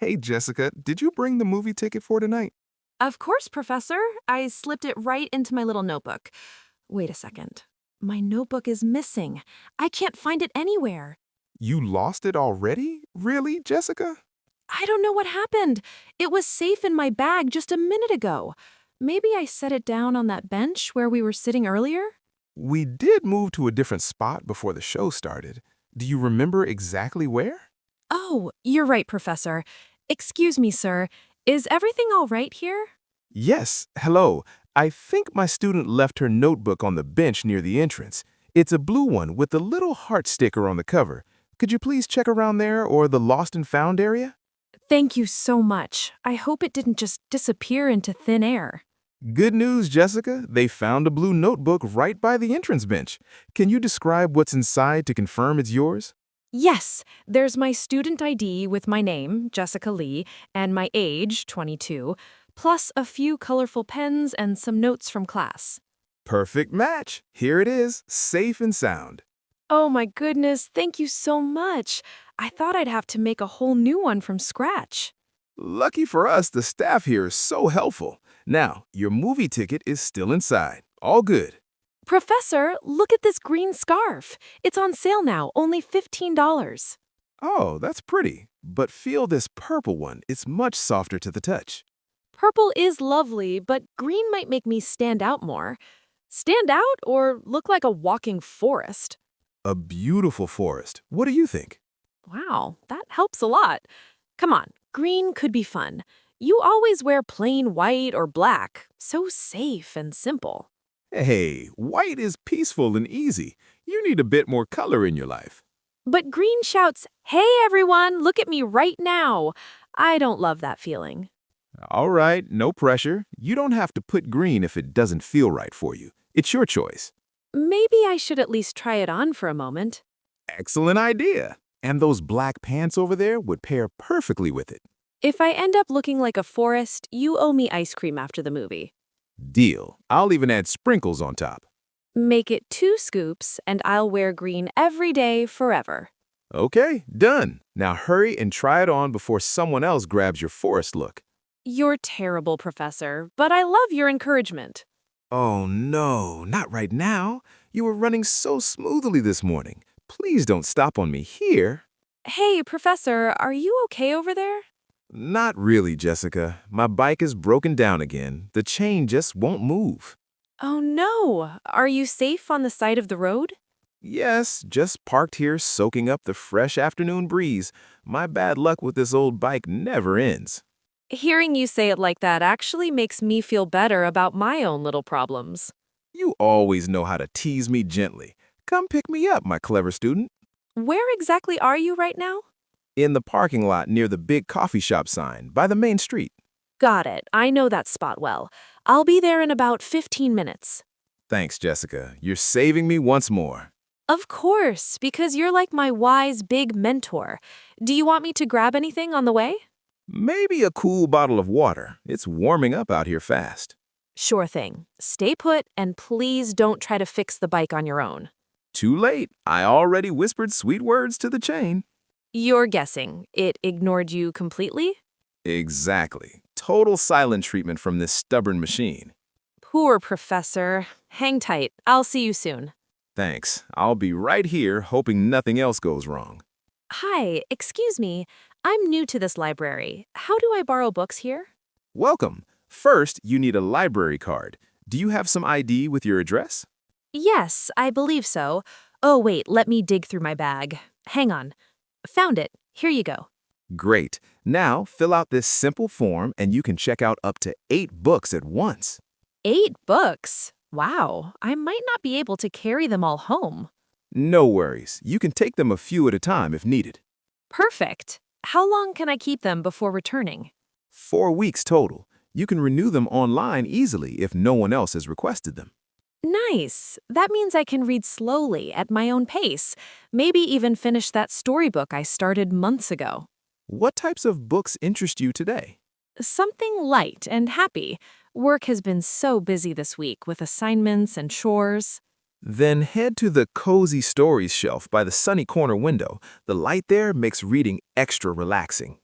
Hey, Jessica, did you bring the movie ticket for tonight? Of course, Professor. I slipped it right into my little notebook. Wait a second. My notebook is missing. I can't find it anywhere. You lost it already? Really, Jessica? I don't know what happened. It was safe in my bag just a minute ago. Maybe I set it down on that bench where we were sitting earlier? We did move to a different spot before the show started. Do you remember exactly where? Oh, you're right, Professor. Excuse me, sir. Is everything all right here? Yes, hello. I think my student left her notebook on the bench near the entrance. It's a blue one with a little heart sticker on the cover. Could you please check around there or the lost and found area? Thank you so much. I hope it didn't just disappear into thin air. Good news, Jessica. They found a blue notebook right by the entrance bench. Can you describe what's inside to confirm it's yours? Yes, there's my student ID with my name, Jessica Lee, and my age, 22, plus a few colorful pens and some notes from class. Perfect match. Here it is, safe and sound. Oh my goodness, thank you so much. I thought I'd have to make a whole new one from scratch. Lucky for us, the staff here is so helpful. Now, your movie ticket is still inside. All good. Professor, look at this green scarf. It's on sale now, only $15. Oh, that's pretty. But feel this purple one. It's much softer to the touch. Purple is lovely, but green might make me stand out more. Stand out or look like a walking forest? A beautiful forest. What do you think? Wow, that helps a lot. Come on, green could be fun. You always wear plain white or black, so safe and simple. Hey, white is peaceful and easy. You need a bit more color in your life. But green shouts, "Hey everyone, look at me right now." I don't love that feeling. All right, no pressure. You don't have to put green if it doesn't feel right for you. It's your choice. Maybe I should at least try it on for a moment. Excellent idea. And those black pants over there would pair perfectly with it. If I end up looking like a forest, you owe me ice cream after the movie. Deal. I'll even add sprinkles on top. Make it 2 scoops, and I'll wear green every day forever. Okay, done. Now hurry and try it on before someone else grabs your forest look. You're terrible, Professor, but I love your encouragement. Oh no, not right now. You were running so smoothly this morning. Please don't stop on me here. Hey, Professor, are you okay over there? Not really, Jessica. My bike is broken down again. The chain just won't move. Oh no! Are you safe on the side of the road? Yes, just parked here soaking up the fresh afternoon breeze. My bad luck with this old bike never ends. Hearing you say it like that actually makes me feel better about my own little problems. You always know how to tease me gently. Come pick me up, my clever student. Where exactly are you right now? In the parking lot near the big coffee shop sign by the main street. Got it. I know that spot well. I'll be there in about 15 minutes. Thanks, Jessica. You're saving me once more. Of course, because you're like my wise big mentor. Do you want me to grab anything on the way? Maybe a cool bottle of water. It's warming up out here fast. Sure thing. Stay put and please don't try to fix the bike on your own. Too late. I already whispered sweet words to the chain. You're guessing it ignored you completely? Exactly. Total silent treatment from this stubborn machine. Poor Professor. Hang tight. I'll see you soon. Thanks. I'll be right here hoping nothing else goes wrong. Hi, excuse me. I'm new to this library. How do I borrow books here? Welcome. First, you need a library card. Do you have some ID with your address? Yes, I believe so. Oh, wait, let me dig through my bag. Hang on. Found it. Here you go. Great. Now, fill out this simple form and you can check out up to 8 books at once. 8 books? Wow, I might not be able to carry them all home. No worries. You can take them a few at a time if needed. Perfect. How long can I keep them before returning? 4 weeks total. You can renew them online easily if no one else has requested them. Nice. That means I can read slowly at my own pace, maybe even finish that storybook I started months ago. What types of books interest you today? Something light and happy. Work has been so busy this week with assignments and chores. Then head to the Cozy Stories shelf by the sunny corner window. The light there makes reading extra relaxing.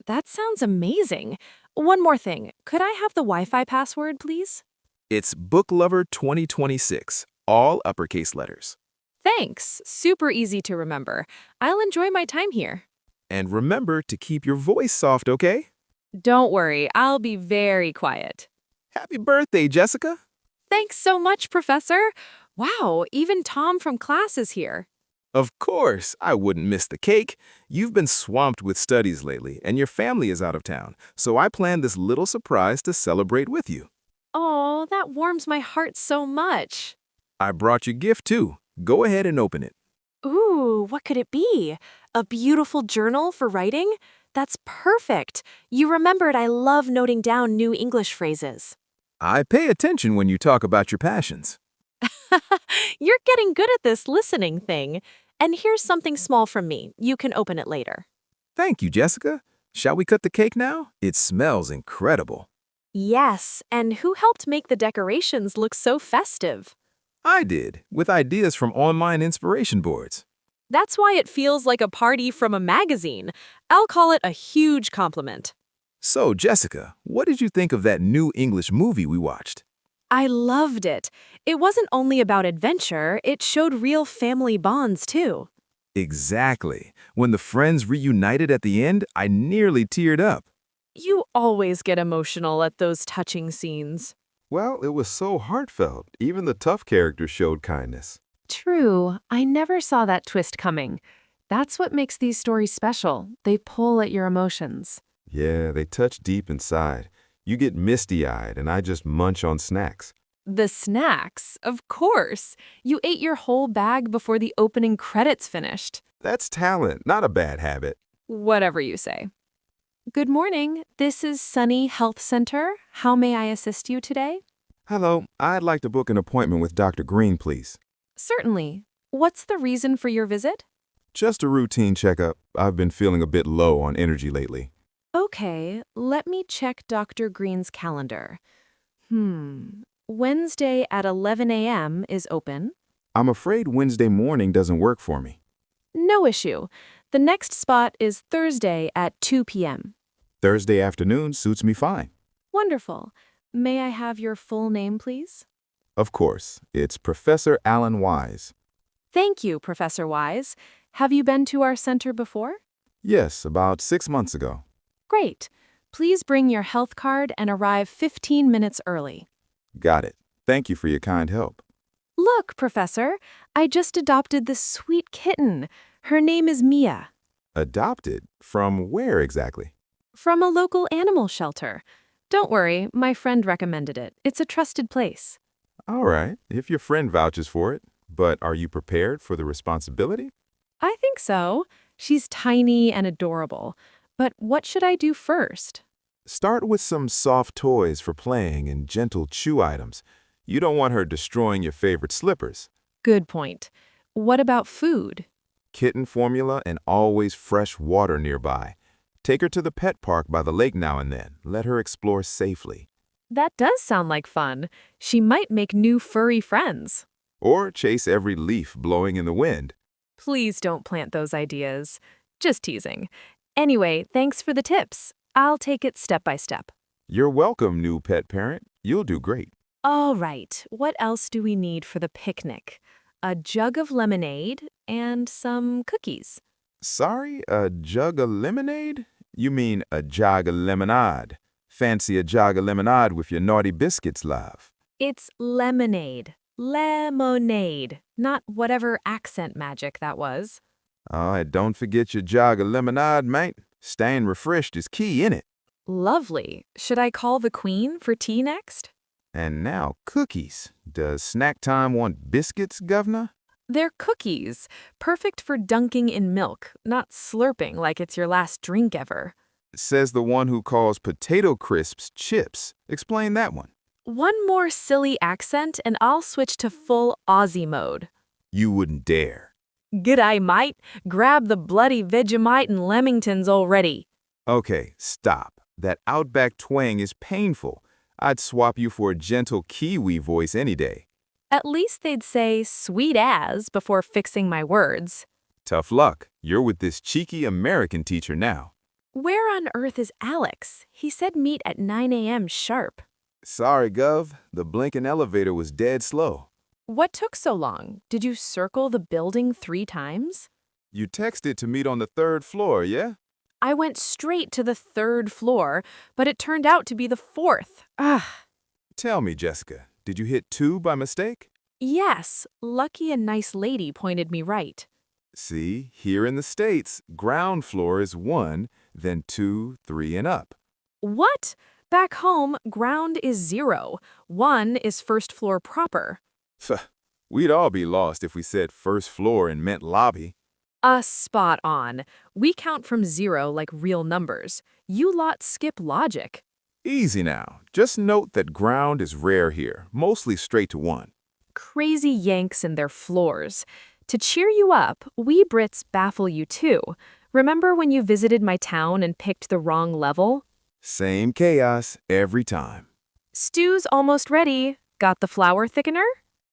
That sounds amazing. One more thing. Could I have the Wi-Fi password, please? It's Book Lover 2026, all uppercase letters. Thanks. Super easy to remember. I'll enjoy my time here. And remember to keep your voice soft, okay? Don't worry, I'll be very quiet. Happy birthday, Jessica! Thanks so much, Professor. Wow, even Tom from class is here. Of course, I wouldn't miss the cake. You've been swamped with studies lately, and your family is out of town, so I planned this little surprise to celebrate with you. Oh, that warms my heart so much. I brought your gift, too. Go ahead and open it. Ooh, what could it be? A beautiful journal for writing? That's perfect. You remembered I love noting down new English phrases. I pay attention when you talk about your passions. You're getting good at this listening thing. And here's something small from me. You can open it later. Thank you, Jessica. Shall we cut the cake now? It smells incredible. Yes, and who helped make the decorations look so festive? I did, with ideas from online inspiration boards. That's why it feels like a party from a magazine. I'll call it a huge compliment. So, Jessica, what did you think of that new English movie we watched? I loved it. It wasn't only about adventure, it showed real family bonds too. Exactly. When the friends reunited at the end, I nearly teared up. You always get emotional at those touching scenes. Well, it was so heartfelt. Even the tough characters showed kindness. True, I never saw that twist coming. That's what makes these stories special. They pull at your emotions. Yeah, they touch deep inside. You get misty-eyed, and I just munch on snacks. The snacks, of course. You ate your whole bag before the opening credits finished. That's talent, not a bad habit. Whatever you say. Good morning. This is Sunny Health Center. How may I assist you today? Hello, I'd like to book an appointment with Dr. Green, please. Certainly. What's the reason for your visit? Just a routine checkup. I've been feeling a bit low on energy lately. Okay, let me check Dr. Green's calendar. Wednesday at 11 a.m. is open. I'm afraid Wednesday morning doesn't work for me. No issue. The next spot is Thursday at 2 p.m. Thursday afternoon suits me fine. Wonderful. May I have your full name, please? Of course, it's Professor Alan Wise. Thank you, Professor Wise. Have you been to our center before? Yes, about 6 months ago. Great. Please bring your health card and arrive 15 minutes early. Got it. Thank you for your kind help. Look, Professor, I just adopted this sweet kitten. Her name is Mia. Adopted? From where exactly? From a local animal shelter. Don't worry, my friend recommended it. It's a trusted place. All right, if your friend vouches for it. But are you prepared for the responsibility? I think so. She's tiny and adorable. But what should I do first? Start with some soft toys for playing and gentle chew items. You don't want her destroying your favorite slippers. Good point. What about food? Kitten formula and always fresh water nearby. Take her to the pet park by the lake now and then. Let her explore safely. That does sound like fun. She might make new furry friends. Or chase every leaf blowing in the wind. Please don't plant those ideas. Just teasing. Anyway, thanks for the tips. I'll take it step by step. You're welcome, new pet parent. You'll do great. All right, what else do we need for the picnic? A jug of lemonade and some cookies. Sorry, a jug of lemonade? You mean a jog of lemonade. Fancy a jog of lemonade with your naughty biscuits, love. It's lemonade. Lemonade, not whatever accent magic that was. Oh, and don't forget your jog of lemonade, mate. Staying refreshed is key, innit? Lovely. Should I call the queen for tea next? And now cookies. Does snack time want biscuits, governor? They're cookies, perfect for dunking in milk, not slurping like it's your last drink ever. Says the one who calls potato crisps chips. Explain that one. One more silly accent and I'll switch to full Aussie mode. You wouldn't dare. G'day, mate. Grab the bloody Vegemite and Lemingtons already. Okay, stop. That Outback twang is painful. I'd swap you for a gentle Kiwi voice any day. At least they'd say sweet as before fixing my words. Tough luck. You're with this cheeky American teacher now. Where on earth is Alex? He said meet at 9 a.m. sharp. Sorry, Gov. The blinking elevator was dead slow. What took so long? Did you circle the building 3 times? You texted to meet on the 3rd floor, yeah? I went straight to the 3rd floor, but it turned out to be the 4th. Ah, Tell me, Jessica, did you hit 2 by mistake? yes, lucky a nice lady pointed me right. See, here in the States, ground floor is 1, then 2, 3, and up. What? Back home, ground is 0. 1 is first floor proper. Pho, we'd all be lost if we said 1st floor and meant lobby. Spot on. We count from 0 like real numbers. You lot skip logic. Easy now. Just note that ground is rare here, mostly straight to 1. Crazy Yanks and their floors. To cheer you up, we Brits baffle you too. Remember when you visited my town and picked the wrong level? Same chaos every time. Stew's almost ready. Got the flour thickener?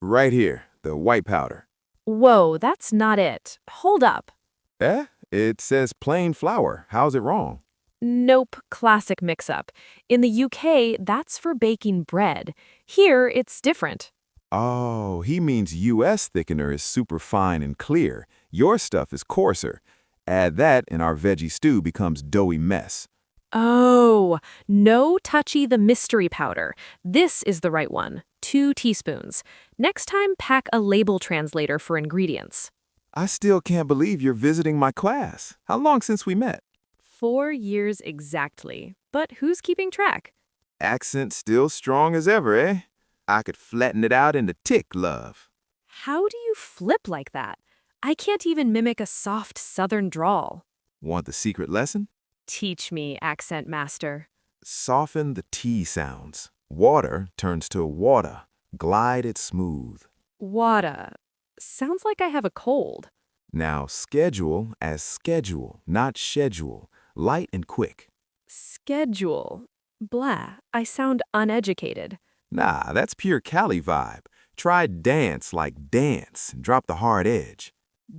Right here, the white powder. Whoa, that's not it. Hold up. Eh? It says plain flour. How's it wrong? Nope, classic mix-up. In the UK, that's for baking bread. Here, it's different. Oh, he means U.S. thickener is super fine and clear. Your stuff is coarser. Add that and our veggie stew becomes doughy mess. Oh, no touchy the mystery powder. This is the right one. 2 teaspoons. Next time, pack a label translator for ingredients. I still can't believe you're visiting my class. How long since we met? 4 years exactly. But who's keeping track? Accent still strong as ever, eh? I could flatten it out into tick, love. How do you flip like that? I can't even mimic a soft southern drawl. Want the secret lesson? Teach me, accent master. Soften the T sounds. Water turns to water. Glide it smooth. Wada. Sounds like I have a cold. Now schedule as schedule, not schedule. Light and quick. Schedule. Blah, I sound uneducated. Nah, that's pure Cali vibe. Try dance like dance and drop the hard edge.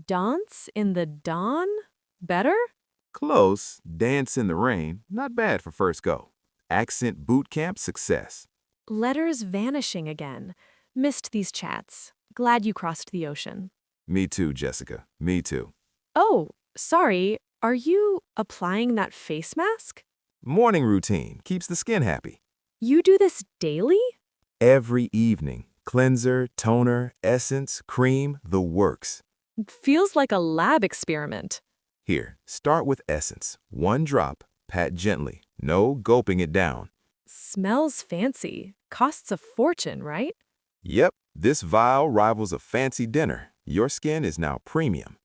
Dance in the dawn? Better? Close, dance in the rain, not bad for first go. Accent boot camp success. Letters vanishing again. Missed these chats. Glad you crossed the ocean. Me too, Jessica. Me too. Oh, sorry. Are you applying that face mask? Morning routine keeps the skin happy. You do this daily? Every evening. Cleanser, toner, essence, cream, the works. Feels like a lab experiment. Here, start with essence. 1 drop, pat gently. No gulping it down. Smells fancy. Costs a fortune, right? Yep, this vial rivals a fancy dinner. Your skin is now premium.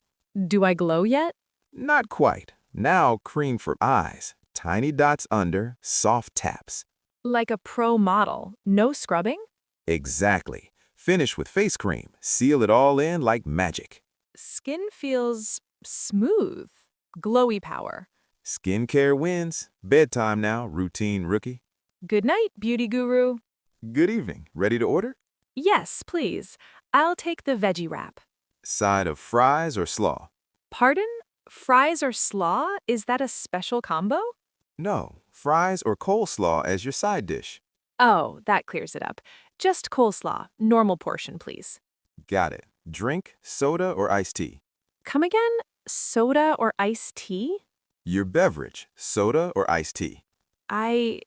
Do I glow yet? Not quite. Now cream for eyes. Tiny dots under, soft taps. Like a pro model. No scrubbing? Exactly. Finish with face cream. Seal it all in like magic. Skin feels smooth. Glowy power. Skincare wins. Bedtime now, routine rookie. Good night, beauty guru. Good evening. Ready to order? Yes, please. I'll take the veggie wrap. Side of fries or slaw? Pardon? Fries or slaw? Is that a special combo? No, fries or coleslaw as your side dish. Oh, that clears it up. Just coleslaw. Normal portion, please. Got it. Drink, soda or iced tea? Come again? Soda or iced tea? Your beverage, soda or iced tea? Iced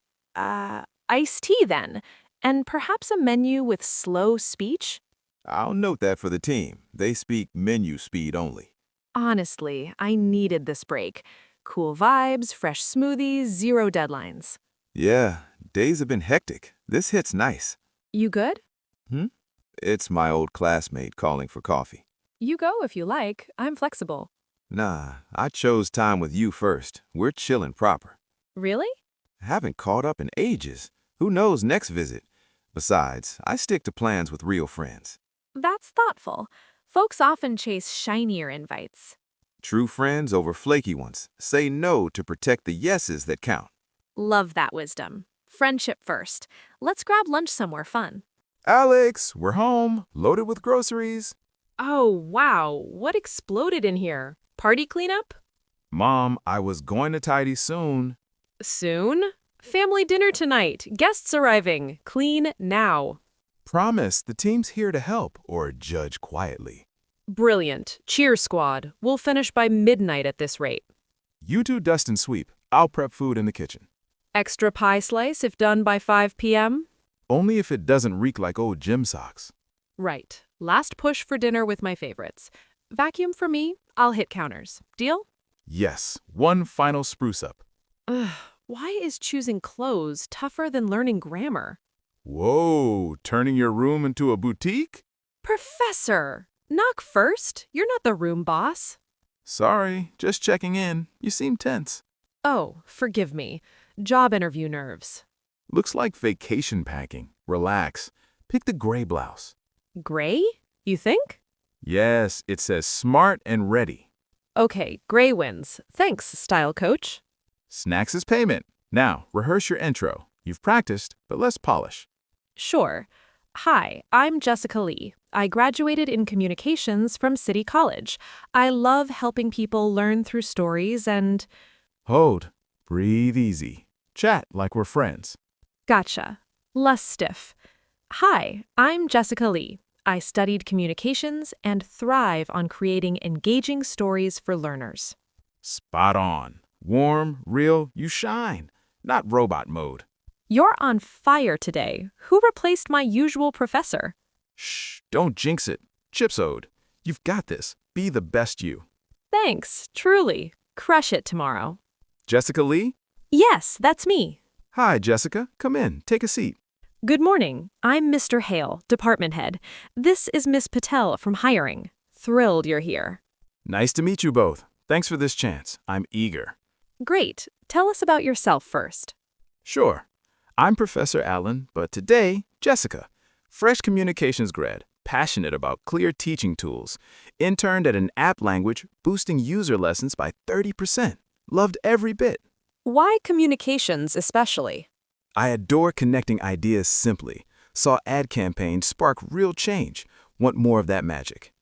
tea then. And perhaps a menu with slow speech? I'll note that for the team. They speak menu speed only. Honestly, I needed this break. Cool vibes, fresh smoothies, 0 deadlines. Yeah, days have been hectic. This hit's nice. You good? It's my old classmate calling for coffee. You go if you like. I'm flexible. Nah, I chose time with you first. We're chillin' proper. Really? Haven't caught up in ages. Who knows next visit? Besides, I stick to plans with real friends. That's thoughtful. Folks often chase shinier invites. True friends over flaky ones. Say no to protect the yeses that count. Love that wisdom. Friendship first. Let's grab lunch somewhere fun. Alex, we're home, loaded with groceries. Oh, wow. What exploded in here? Party cleanup? Mom, I was going to tidy soon. Soon? Family dinner tonight. Guests arriving. Clean now. Promise, the team's here to help or judge quietly. Brilliant. Cheer squad. We'll finish by midnight at this rate. You two dust and sweep. I'll prep food in the kitchen. Extra pie slice if done by 5 p.m.? Only if it doesn't reek like old gym socks. Right. Last push for dinner with my favorites. Vacuum for me. I'll hit counters. Deal? Yes, one final spruce up. Ugh. Why is choosing clothes tougher than learning grammar? Whoa, turning your room into a boutique? Professor! Knock first. You're not the room boss. Sorry, just checking in. You seem tense. Oh, forgive me. Job interview nerves. Looks like vacation packing. Relax. Pick the gray blouse. Gray? You think? Yes, it says smart and ready. Okay, gray wins. Thanks, style coach. Snacks is payment. Now, rehearse your intro. You've practiced, but let's polish. Sure. Hi, I'm Jessica Lee. I graduated in communications from City College. I love helping people learn through stories and... Hold. Breathe easy. Chat like we're friends. Gotcha. Less stiff. Hi, I'm Jessica Lee. I studied communications and thrive on creating engaging stories for learners. Spot on. Warm, real, you shine. Not robot mode. You're on fire today. Who replaced my usual professor? Shh, don't jinx it. Chipsode. You've got this. Be the best you. Thanks, truly. Crush it tomorrow. Jessica Lee? Yes, that's me. Hi, Jessica. Come in. Take a seat. Good morning. I'm Mr. Hale, department head. This is Miss Patel from hiring. Thrilled you're here. Nice to meet you both. Thanks for this chance. I'm eager. Great. Tell us about yourself first. Sure. I'm Professor Allen, but today, Jessica. Fresh communications grad, passionate about clear teaching tools. Interned at an app language, boosting user lessons by 30%. Loved every bit. Why communications especially? I adore connecting ideas simply. Saw ad campaigns spark real change. Want more of that magic.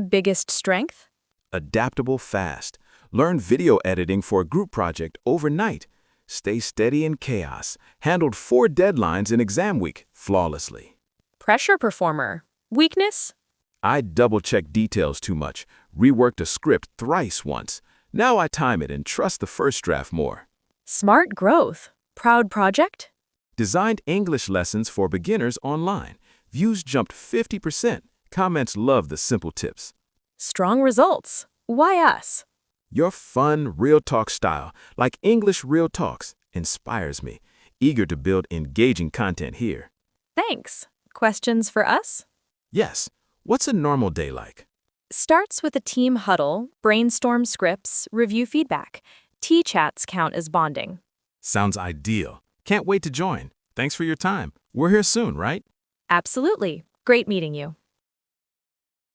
Biggest strength? Adaptable fast. Learn video editing for a group project overnight. Stay steady in chaos. Handled 4 deadlines in exam week flawlessly. Pressure performer. Weakness? I double-check details too much. Reworked a script thrice once. Now I time it and trust the first draft more. Smart growth. Proud project? Designed English lessons for beginners online. Views jumped 50%. Comments love the simple tips. Strong results. Why us? Your fun, real talk style, like English Real Talks, inspires me. Eager to build engaging content here. Thanks. Questions for us? Yes. What's a normal day like? Starts with a team huddle, brainstorm scripts, review feedback. T-chats count as bonding. Sounds ideal. Can't wait to join. Thanks for your time. We're here soon, right? Absolutely. Great meeting you.